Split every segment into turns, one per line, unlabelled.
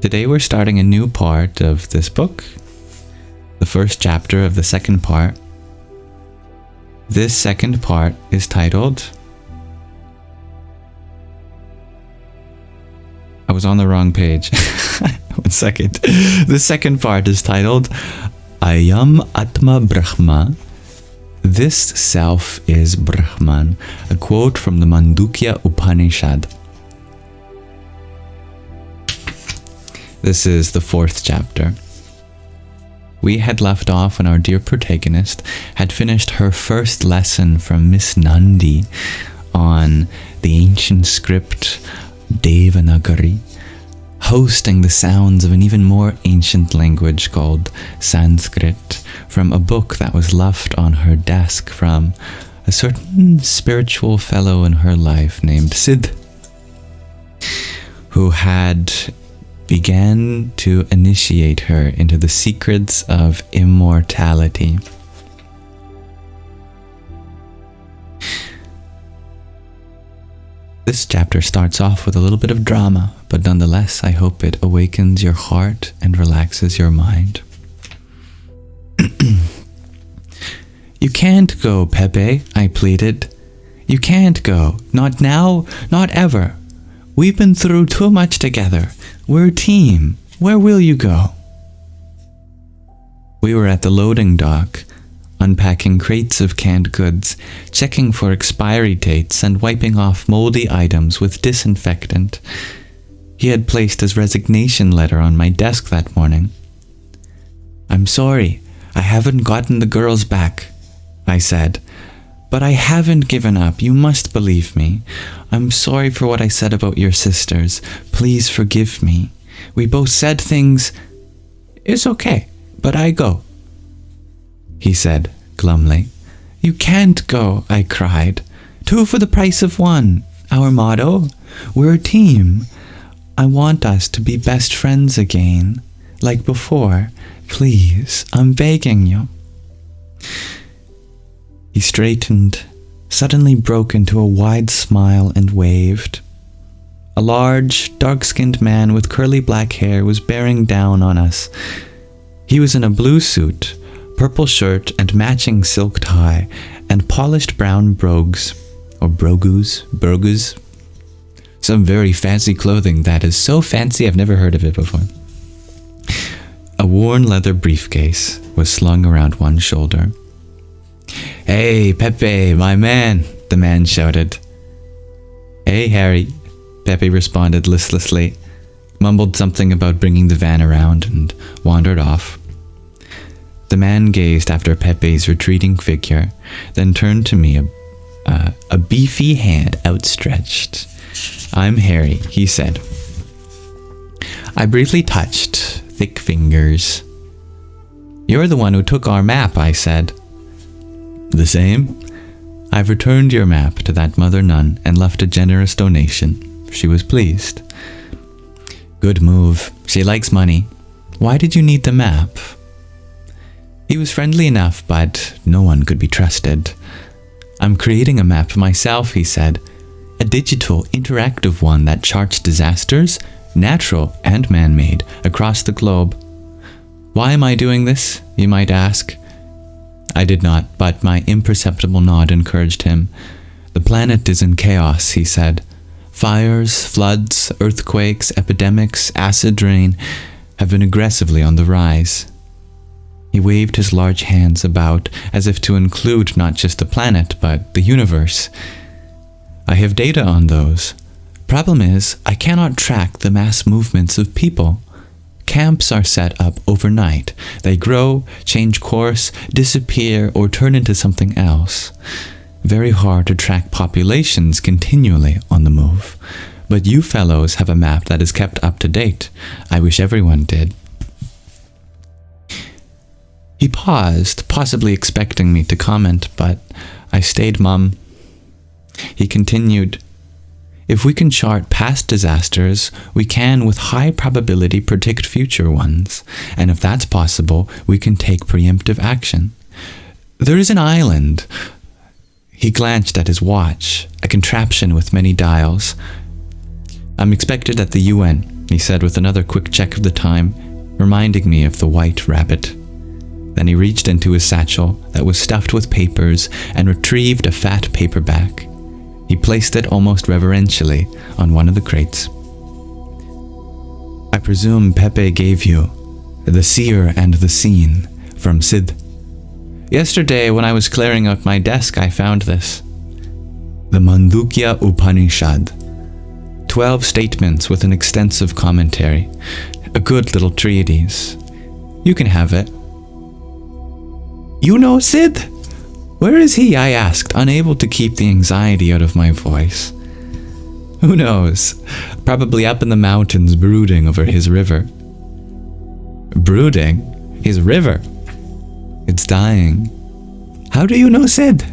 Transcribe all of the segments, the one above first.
Today we're starting a new part of this book, the first chapter of the second part. This second part is titled... I was on the wrong page. 1 second. The second part is titled Ayam Atma Brahmā. This self is Brahman. A quote from the Mandukya Upanishad. This is the 4th chapter. We had left off when our dear protagonist had finished her first lesson from Miss Nandi on the ancient script Devanagari, hosting the sounds of an even more ancient language called Sanskrit from a book that was left on her desk from a certain spiritual fellow in her life named Sid, who had began to initiate her into the secrets of immortality. This chapter starts off with a little bit of drama, but nonetheless, I hope it awakens your heart and relaxes your mind. You can't go, Pepe, I pleaded. You can't go. Not now, not ever. We've been through too much together. We're a team. Where will you go? We were at the loading dock, unpacking crates of canned goods, checking for expiry dates and wiping off moldy items with disinfectant. He had placed his resignation letter on my desk that morning. I'm sorry, I haven't gotten the girls back, I said. But I haven't given up, you must believe me. I'm sorry for what I said about your sisters. Please forgive me. We both said things... It's okay, but I go, he said glumly. You can't go, I cried. 2 for the price of 1. Our motto? We're a team. I want us to be best friends again, like before. Please, I'm begging you. He straightened, suddenly broke into a wide smile and waved. A large, dark-skinned man with curly black hair was bearing down on us. He was in a blue suit, purple shirt and matching silk tie, and polished brown brogues, or brogues. Some very fancy clothing that is so fancy I've never heard of it before. A worn leather briefcase was slung around one shoulder. Hey, Pepe, my man, the man shouted. Hey, Harry, Pepe responded listlessly, mumbled something about bringing the van around, and wandered off. The man gazed after Pepe's retreating figure, then turned to me, a beefy hand outstretched. I'm Harry, he said. I briefly touched thick fingers. You're the one who took our map, I said. The same. I've returned your map to that mother nun and left a generous donation. She was pleased. Good move. She likes money. Why did you need the map? He was friendly enough, but no one could be trusted. I'm creating a map myself, he said. A digital, interactive one that charts disasters, natural and man-made, across the globe. Why am I doing this, you might ask? I did not, but my imperceptible nod encouraged him. The planet is in chaos, he said. Fires, floods, earthquakes, epidemics, acid rain have been aggressively on the rise. He waved his large hands about as if to include not just the planet, but the universe. I have data on those. Problem is, I cannot track the mass movements of people. Camps are set up overnight. They grow, change course, disappear, or turn into something else. Very hard to track populations continually on the move. But you fellows have a map that is kept up to date. I wish everyone did. He paused, possibly expecting me to comment, but I stayed mum. He continued, if we can chart past disasters, we can with high probability predict future ones, and if that's possible, we can take preemptive action. There is an island. He glanced at his watch, a contraption with many dials. I'm expected at the UN. he said with another quick check of the time, reminding me of the white rabbit. Then he reached into his satchel that was stuffed with papers and retrieved a fat paperback. He placed it almost reverentially on one of the crates. I presume Pepe gave you The Seer and the Scene from Sid. Yesterday, when I was clearing out my desk, I found this. The Mandukya Upanishad. 12 statements with an extensive commentary. A good little treatise. You can have it. You know Sid? Where is he? I asked, unable to keep the anxiety out of my voice. Who knows? Probably up in the mountains brooding over his river. Brooding? His river? It's dying. How do you know Sid?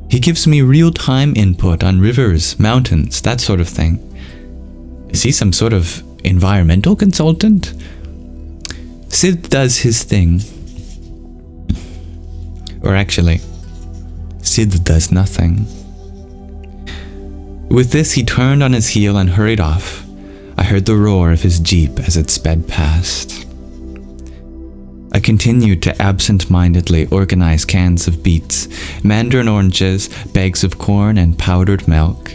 He gives me real-time input on rivers, mountains, that sort of thing. Is he some sort of environmental consultant? Sid does his thing. Or actually, Sid does nothing. With this, he turned on his heel and hurried off. I heard the roar of his jeep as it sped past. I continued to absent-mindedly organize cans of beets, mandarin oranges, bags of corn, and powdered milk.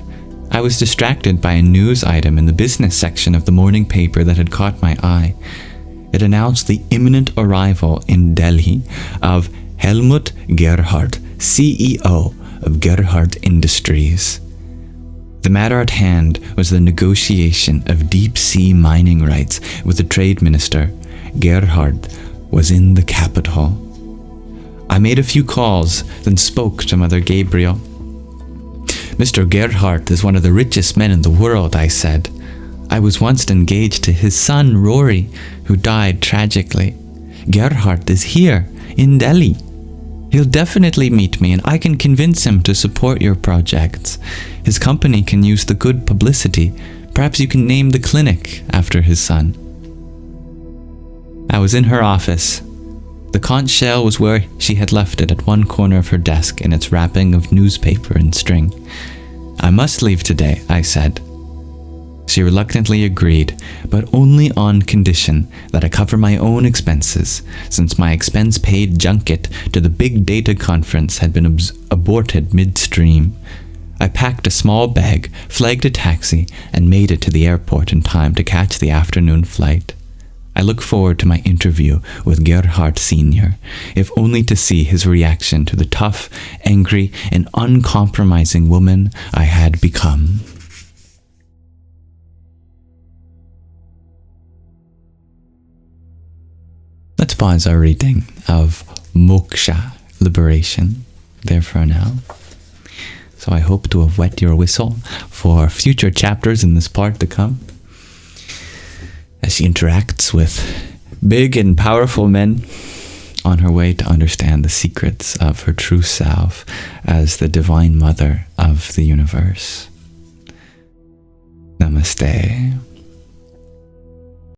I was distracted by a news item in the business section of the morning paper that had caught my eye. It announced the imminent arrival in Delhi of Helmut Gerhardt, CEO of Gerhardt Industries. The matter at hand was the negotiation of deep-sea mining rights with the trade minister. Gerhardt was in the capital. I made a few calls, then spoke to Mother Gabriel. Mr. Gerhardt is one of the richest men in the world, I said. I was once engaged to his son, Rory, who died tragically. Gerhardt is here, in Delhi. He'll definitely meet me, and I can convince him to support your projects. His company can use the good publicity. Perhaps you can name the clinic after his son. I was in her office. The conch shell was where she had left it at one corner of her desk in its wrapping of newspaper and string. I must leave today, I said. She reluctantly agreed, but only on condition that I cover my own expenses, since my expense-paid junket to the big data conference had been aborted midstream. I packed a small bag, flagged a taxi, and made it to the airport in time to catch the afternoon flight. I look forward to my interview with Gerhardt Sr., if only to see his reaction to the tough, angry, and uncompromising woman I had become. Let's pause our reading of Moksha, liberation, there for now. So I hope to have wet your whistle for future chapters in this part to come, as she interacts with big and powerful men on her way to understand the secrets of her true self as the Divine Mother of the universe. Namaste.